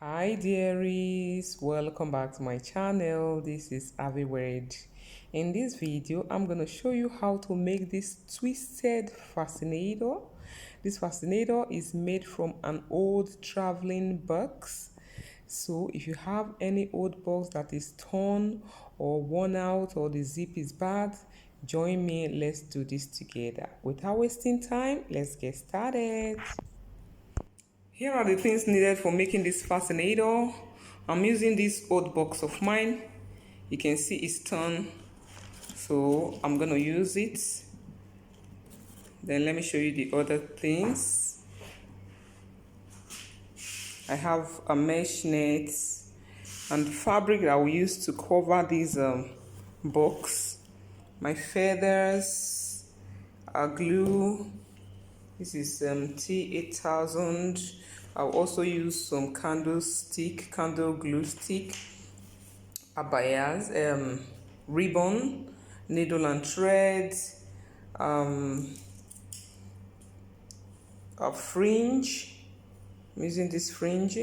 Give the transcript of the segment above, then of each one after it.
Hi dearies, welcome back to my channel. This is Ahviworld. In this video, I'm going to show you how to make this twisted fascinator. This fascinator is made from an old traveling box. So if you have any old box that is torn or worn out or the zip is bad, join me. Let's do this together. Without wasting time, let's get started. Here are the things needed for making this fascinator. I'm using this old box of mine. You can see it's torn, so I'm gonna use it. Then let me show you the other things. I have a mesh net and fabric that I will use to cover this box. My feathers, a glue. This is T8000. I'll also use some candle glue stick, abayas, ribbon, needle and thread, a fringe. I'm using this fringe.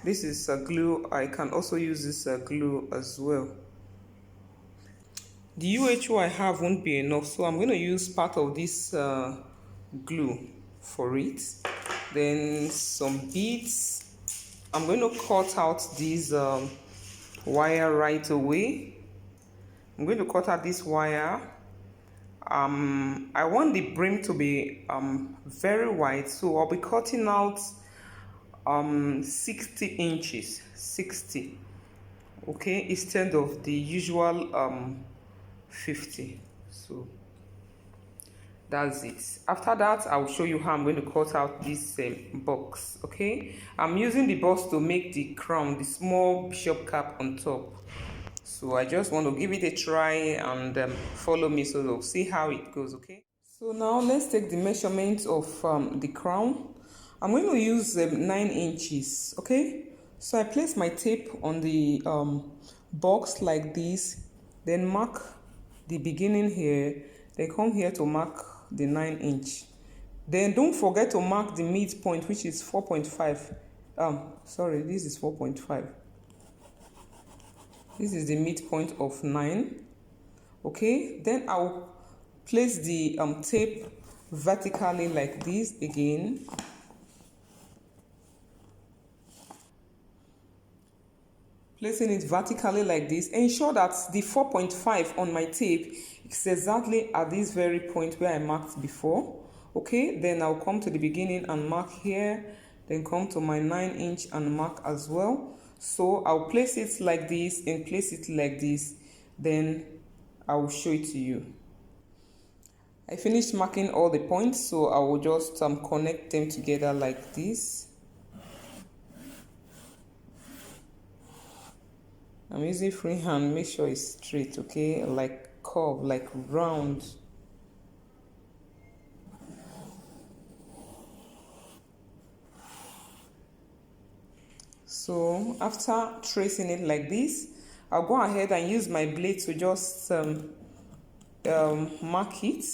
This is a glue. I can also use this glue as well. The UHO I have won't be enough, so I'm going to use part of this glue for it. Then some beads. I'm going to cut out this wire right away. I'm going to cut out this wire. I want the brim to be very wide, so I'll be cutting out 60 inches, 60, okay, instead of the usual 50. So that's it. After that, I will show you how I'm going to cut out this box. Okay, I'm using the box to make the crown, the small bishop cap on top. So I just want to give it a try and follow me so you'll see how it goes. Okay, so now let's take the measurement of the crown. I'm going to use 9 inches. Okay, so I place my tape on the box like this, then mark the beginning here, then come here to mark the 9-inch. Then don't forget to mark the midpoint, which is 4.5. Sorry, this is 4.5. This is the midpoint of 9. Okay, then I'll place the tape vertically like this again. Placing it vertically like this, ensure that the 4.5 on my tape is exactly at this very point where I marked before. Okay, then I'll come to the beginning and mark here, then come to my 9-inch and mark as well. So I'll place it like this and place it like this, then I will show it to you. I finished marking all the points, so I will just connect them together like this. I'm using freehand, make sure it's straight, okay, like curve, like round. So after tracing it like this, I'll go ahead and use my blade to just mark it.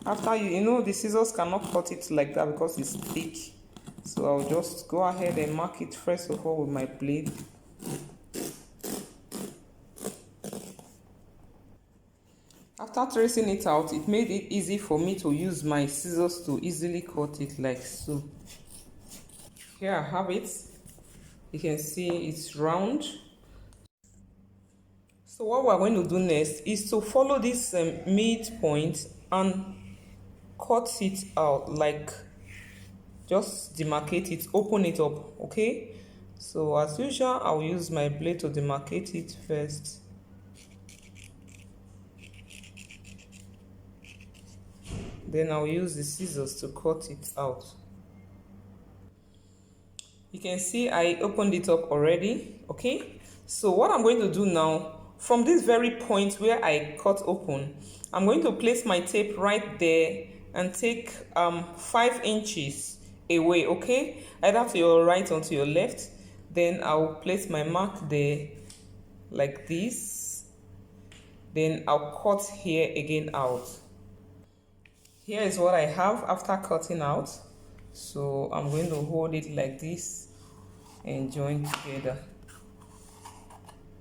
After you know the scissors cannot cut it like that because it's thick, so I'll just go ahead and mark it first of all with my blade. After tracing it out, it made it easy for me to use my scissors to easily cut it like so. Here I have it. You can see it's round. So what we're going to do next is to follow this midpoint and cut it out, like just demarcate it, open it up, okay? So as usual, I'll use my blade to demarcate it first. Then I'll use the scissors to cut it out. You can see I opened it up already, okay? So what I'm going to do now, from this very point where I cut open, I'm going to place my tape right there and take 5 inches away, okay? Either to your right or to your left. Then I'll place my mark there like this. Then I'll cut here again out. Here is what I have after cutting out. So I'm going to hold it like this and join together.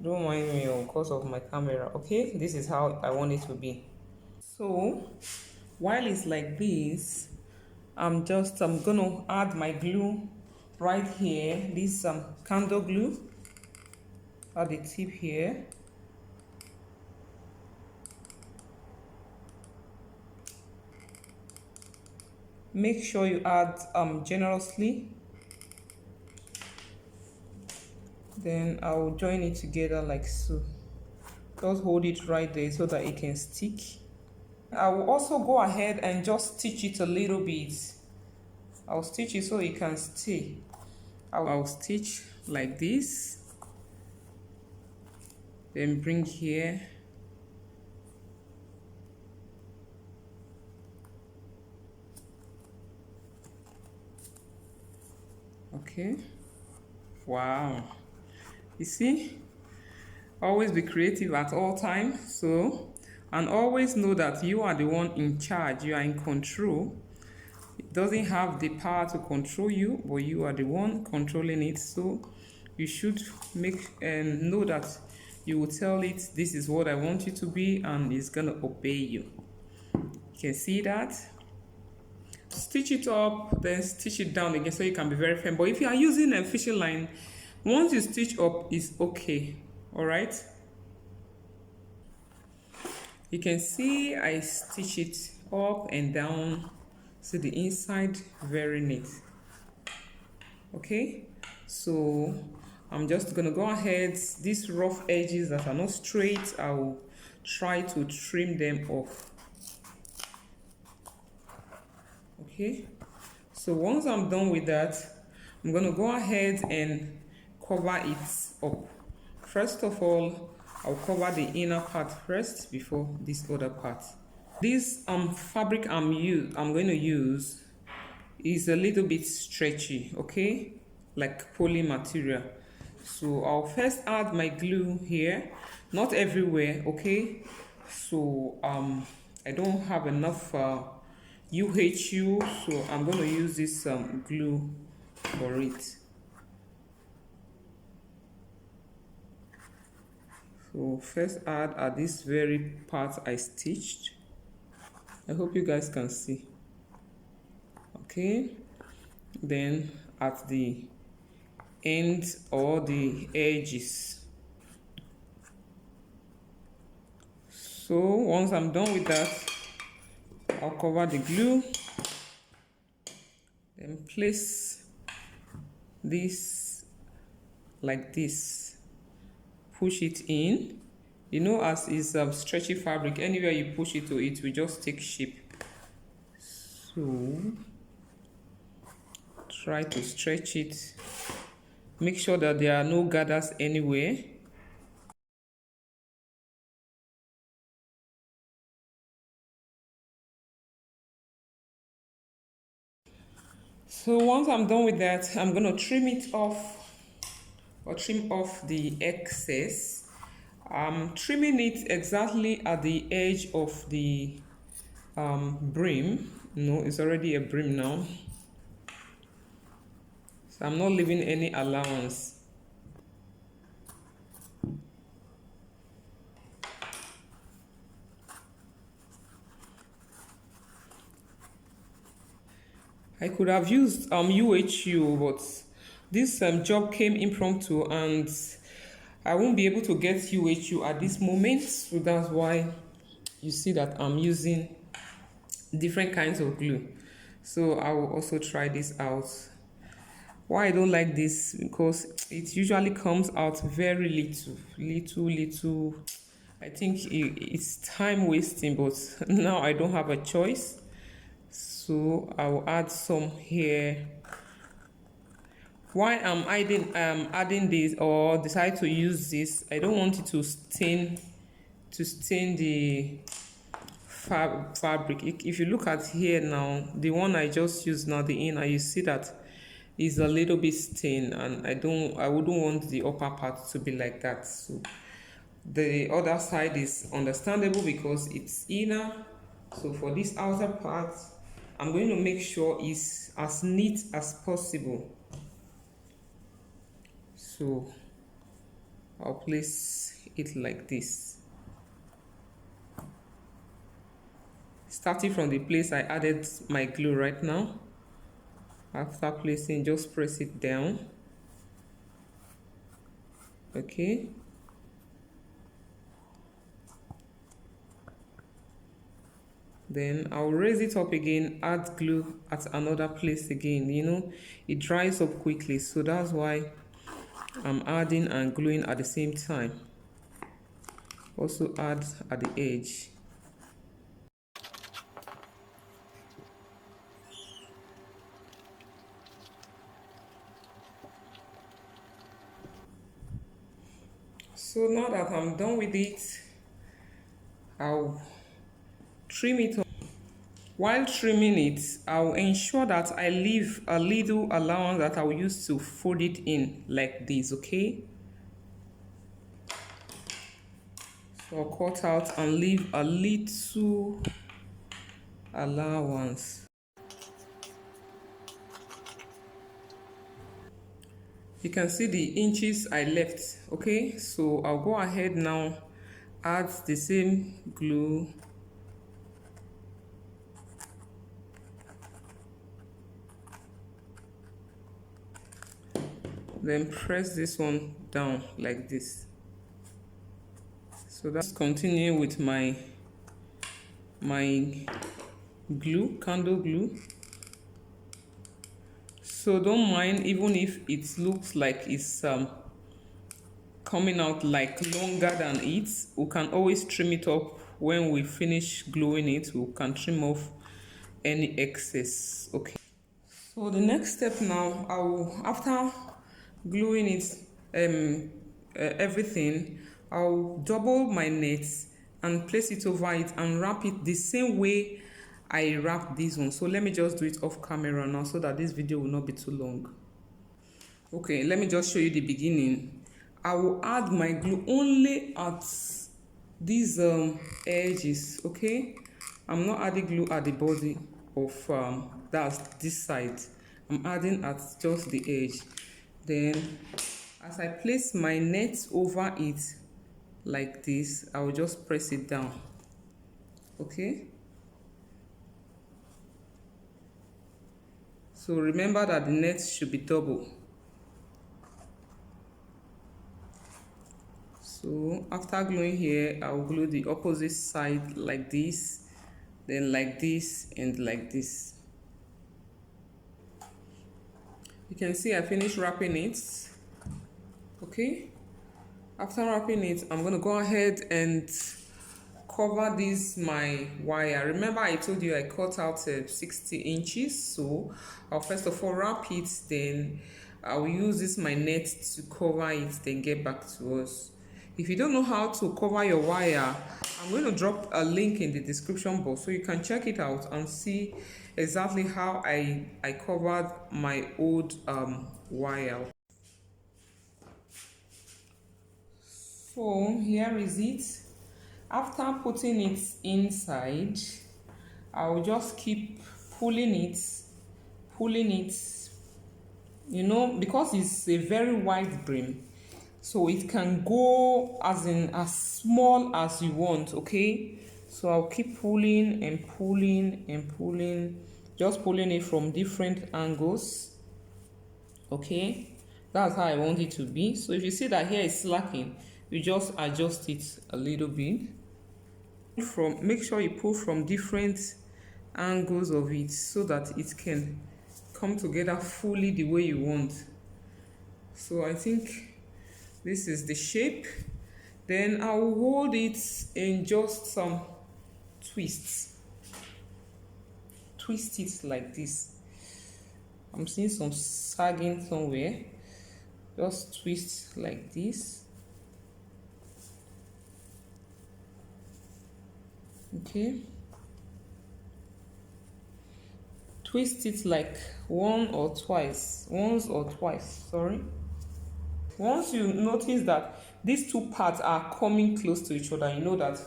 Don't mind me because of my camera. Okay, this is how I want it to be. So while it's like this, I'm gonna add my glue right here. This candle glue at the tip here. Make sure you add generously. Then I'll join it together like so. Just hold it right there so that it can stick. I will also go ahead and just stitch it a little bit. I'll stitch it so it can stay. I'll stitch like this, then bring here, okay. Wow, you see, always be creative at all times. So, and always know that you are the one in charge, you are in control. It doesn't have the power to control you, but you are the one controlling it. So you should make and know that you will tell it, this is what I want you to be, and it's gonna obey you. You can see that. Stitch it up, then stitch it down again so you can be very firm. But if you are using a fishing line, once you stitch up, it's okay. All right. You can see I stitch it up and down. See the inside, very neat. Okay, so I'm just gonna go ahead. These rough edges that are not straight, I'll try to trim them off. Okay, so once I'm done with that, I'm gonna go ahead and cover it up. First of all, I'll cover the inner part first before this other part. This fabric I'm going to use is a little bit stretchy, okay, like poly material. So I'll first add my glue here, not everywhere, okay. So I don't have enough UHU, so I'm going to use this glue for it. So first add at this very part I stitched. I hope you guys can see. Okay, then at the ends or the edges. So once I'm done with that, I'll cover the glue, then place this like this, push it in. You know, as is stretchy fabric, anywhere you push it to, it will just take shape. So try to stretch it. Make sure that there are no gathers anywhere. So once I'm done with that, I'm going to trim it off, or trim off the excess. I'm trimming it exactly at the edge of the brim. No, it's already a brim now. So I'm not leaving any allowance. I could have used UHU, but this job came impromptu and I won't be able to get UHU at this moment. So that's why you see that I'm using different kinds of glue. So I will also try this out. Why I don't like this, because it usually comes out very little. I think it's time wasting, but now I don't have a choice. So I will add some here. Why I'm adding this or decide to use this, I don't want it to stain the fabric. If you look at here now, the one I just used now, the inner, you see that is a little bit stained, and I wouldn't want the upper part to be like that. So the other side is understandable because it's inner. So for this outer part, I'm going to make sure it's as neat as possible. So I'll place it like this. Starting from the place I added my glue right now. After placing, just press it down. Okay. Then I'll raise it up again, add glue at another place again. You know, it dries up quickly, so that's why I'm adding and gluing at the same time. Also add at the edge. So now that I'm done with it, I'll trim it up. While trimming it, I'll ensure that I leave a little allowance that I'll use to fold it in like this, okay? So I'll cut out and leave a little allowance. You can see the inches I left, okay? So I'll go ahead now, add the same glue. Then press this one down like this. So that's continue with my glue, candle glue. So don't mind even if it looks like it's coming out like longer than it. We can always trim it up when we finish gluing it. We can trim off any excess. Okay. So the next step now, I will, after gluing it, everything, I'll double my net and place it over it and wrap it the same way I wrap this one. So let me just do it off camera now so that this video will not be too long. Okay, let me just show you the beginning. I will add my glue only at these edges, okay? I'm not adding glue at the body of that's this side. I'm adding at just the edge. Then as I place my net over it like this, I will just press it down, okay? So remember that the net should be double. So after gluing here, I will glue the opposite side like this, then like this, and like this. You can see I finished wrapping it. Okay. After wrapping it, I'm going to go ahead and cover this my wire. Remember I told you I cut out 60 inches. So I'll first of all wrap it, then I'll use this my net to cover it, then get back to us. If you don't know how to cover your wire, I'm going to drop a link in the description box so you can check it out and see exactly how I covered my old wire. So here is it. After putting it inside, I'll just keep pulling it, you know, because it's a very wide brim. So it can go as small as you want, okay? So I'll keep pulling and pulling and pulling, just pulling it from different angles, okay? That's how I want it to be. So if you see that here is slacking, you just adjust it a little bit. Make sure you pull from different angles of it so that it can come together fully the way you want. So I think this is the shape. Then I will hold it in just some twists. Twist it like this. I'm seeing some sagging somewhere. Just twist like this. Okay. Twist it like once or twice, sorry. Once you notice that these two parts are coming close to each other, you know that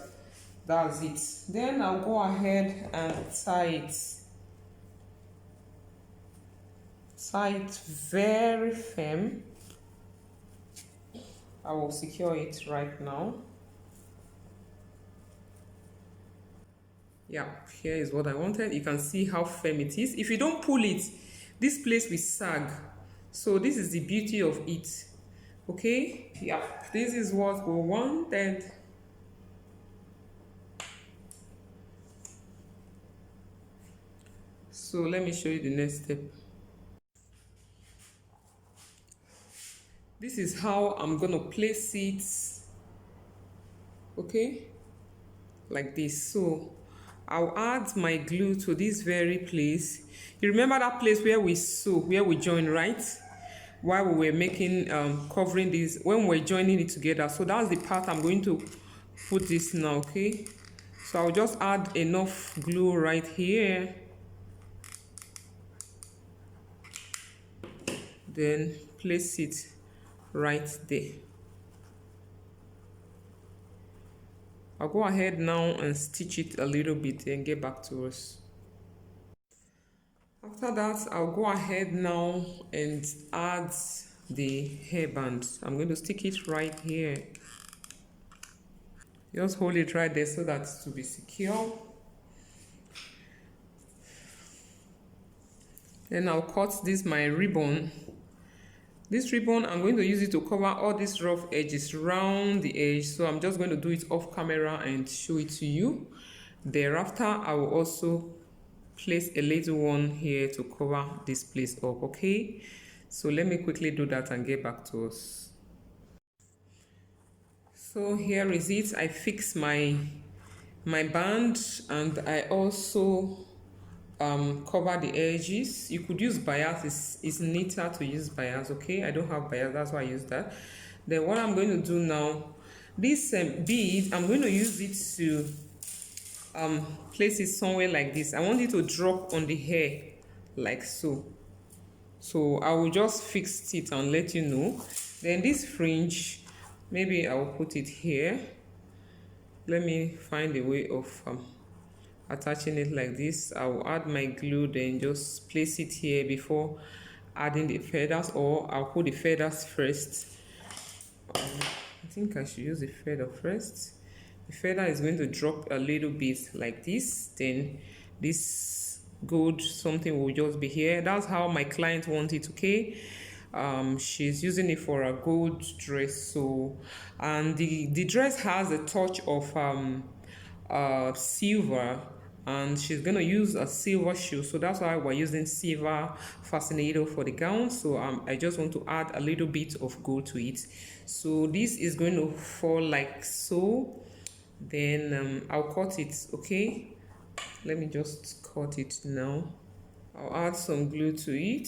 that's it. Then I'll go ahead and tie it. Tie it very firm. I will secure it right now. Yeah, here is what I wanted. You can see how firm it is. If you don't pull it, this place will sag. So this is the beauty of it. Okay, yeah, this is what we wanted. So let me show you the next step. This is how I'm gonna place it. Okay, like this. So I'll add my glue to this very place. You remember that place where we sew, where we join, right? While we were making covering this, when we're joining it together. So that's the part I'm going to put this now. Okay, so I'll just add enough glue right here, then place it right there. I'll go ahead now and stitch it a little bit and get back to us. After that, I'll go ahead now and add the hairband. I'm going to stick it right here. Just hold it right there so that it will be secure. Then I'll cut this my ribbon. This ribbon, I'm going to use it to cover all these rough edges around the edge. So I'm just going to do it off camera and show it to you. Thereafter, I will also place a little one here to cover this place up. Okay, so let me quickly do that and get back to us. So here is it. I fix my band, and I also cover the edges. You could use bias. It's neater to use bias. Okay, I don't have bias, that's why I use that. Then what I'm going to do now, this bead, I'm going to use it to place it somewhere like this. I want it to drop on the hair like so. So I will just fix it and let you know. Then this fringe, maybe I will put it here. Let me find a way of attaching it like this. I will add my glue, then just place it here before adding the feathers, or I'll put the feathers first. I think I should use the feather first. The feather is going to drop a little bit like this, then this gold something will just be here. That's how my client wants it. Okay, she's using it for a gold dress. So, and the dress has a touch of silver, and she's gonna use a silver shoe, so that's why we're using silver fascinator for the gown. So I just want to add a little bit of gold to it. So this is going to fall like so. Then I'll cut it. Okay, let me just cut it now. I'll add some glue to it.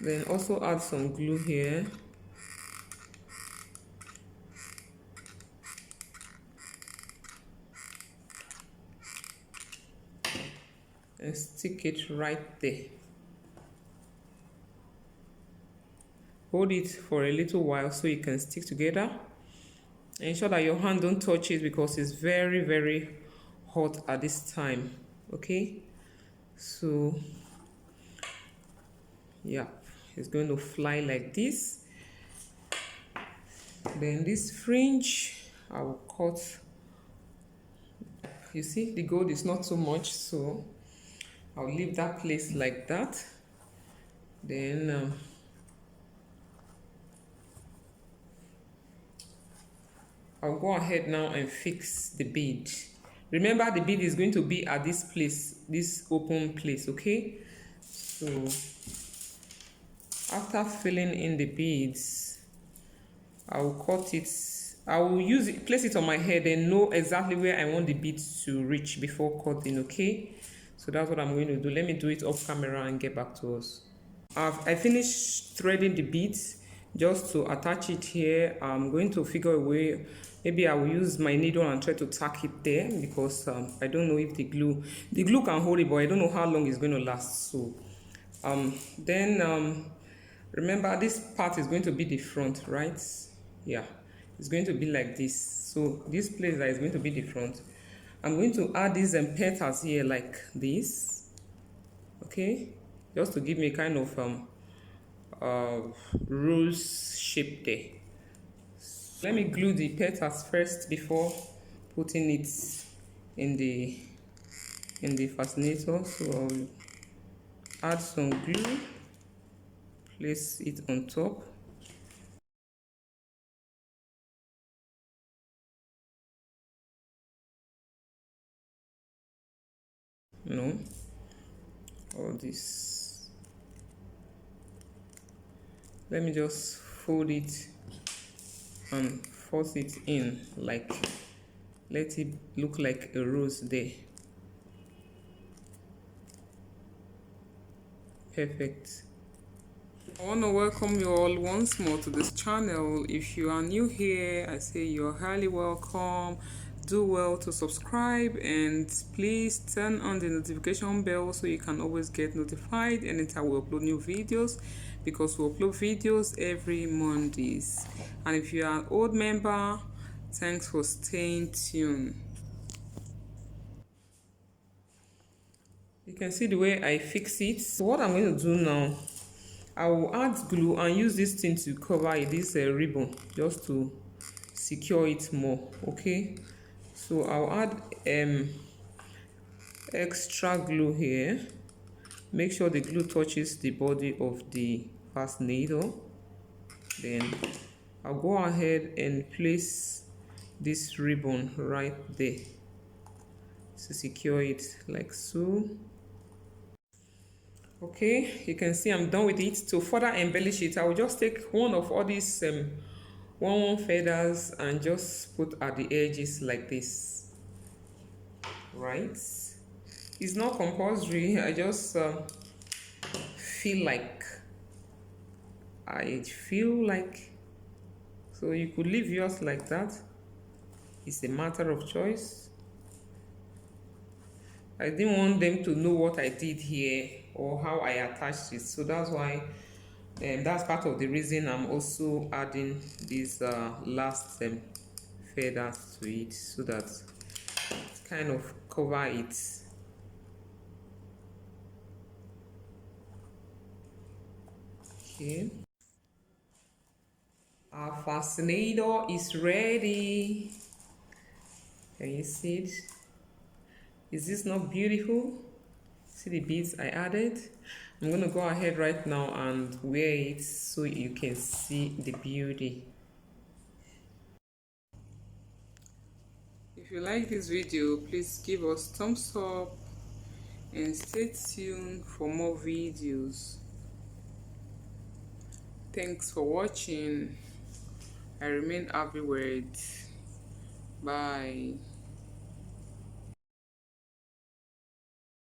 Then also add some glue here. And stick it right there. Hold it for a little while so it can stick together. Ensure that your hand don't touch it because it's very, very hot at this time. Okay, so yeah, it's going to fly like this. Then this fringe I will cut. You see, the gold is not so much, so I'll leave that place like that. Then I'll go ahead now and fix the bead. Remember, the bead is going to be at this place, this open place. Okay, so after filling in the beads, I will cut it. I will use it, place it on my head and know exactly where I want the beads to reach before cutting. Okay, so that's what I'm going to do. Let me do it off camera and get back to us. I finished threading the beads. Just to attach it here, I'm going to figure a way. Maybe I will use my needle and try to tack it there, because I don't know if the glue can hold it, but I don't know how long it's going to last. So then remember, this part is going to be the front, right? Yeah, it's going to be like this. So this place that is going to be the front, I'm going to add these petals here like this. Okay, just to give me a kind of uh, rose shape there. Let me glue the petals first before putting it in the fascinator. So I'll add some glue, place it on top. No, all this. Let me just fold it and force it in, like let it look like a rose there. Perfect. I want to welcome you all once more to this channel. If you are new here, I say you're highly welcome. Do well to subscribe and please turn on the notification bell so you can always get notified anytime we upload new videos, because we upload videos every Mondays. And if you are an old member, thanks for staying tuned. You can see the way I fix it. So what I'm going to do now, I will add glue and use this thing to cover it, this ribbon, just to secure it more. Okay, so I'll add extra glue here. Make sure the glue touches the body of the fascinator. Then I'll go ahead and place this ribbon right there to secure it, like so. Okay, you can see I'm done with it. To further embellish it, I will just take one of all these one feathers and just put at the edges like this, right? It's not compulsory. I just feel like so you could leave yours like that. It's a matter of choice. I didn't want them to know what I did here or how I attached it, so that's why that's part of the reason I'm also adding these last feathers to it, so that it kind of cover it. Okay, our fascinator is ready. Can you see it? Is this not beautiful? See the beads I added? I'm going to go ahead right now and wear it so you can see the beauty. If you like this video, please give us thumbs up and stay tuned for more videos. Thanks for watching. I remain Ahviworld. Bye.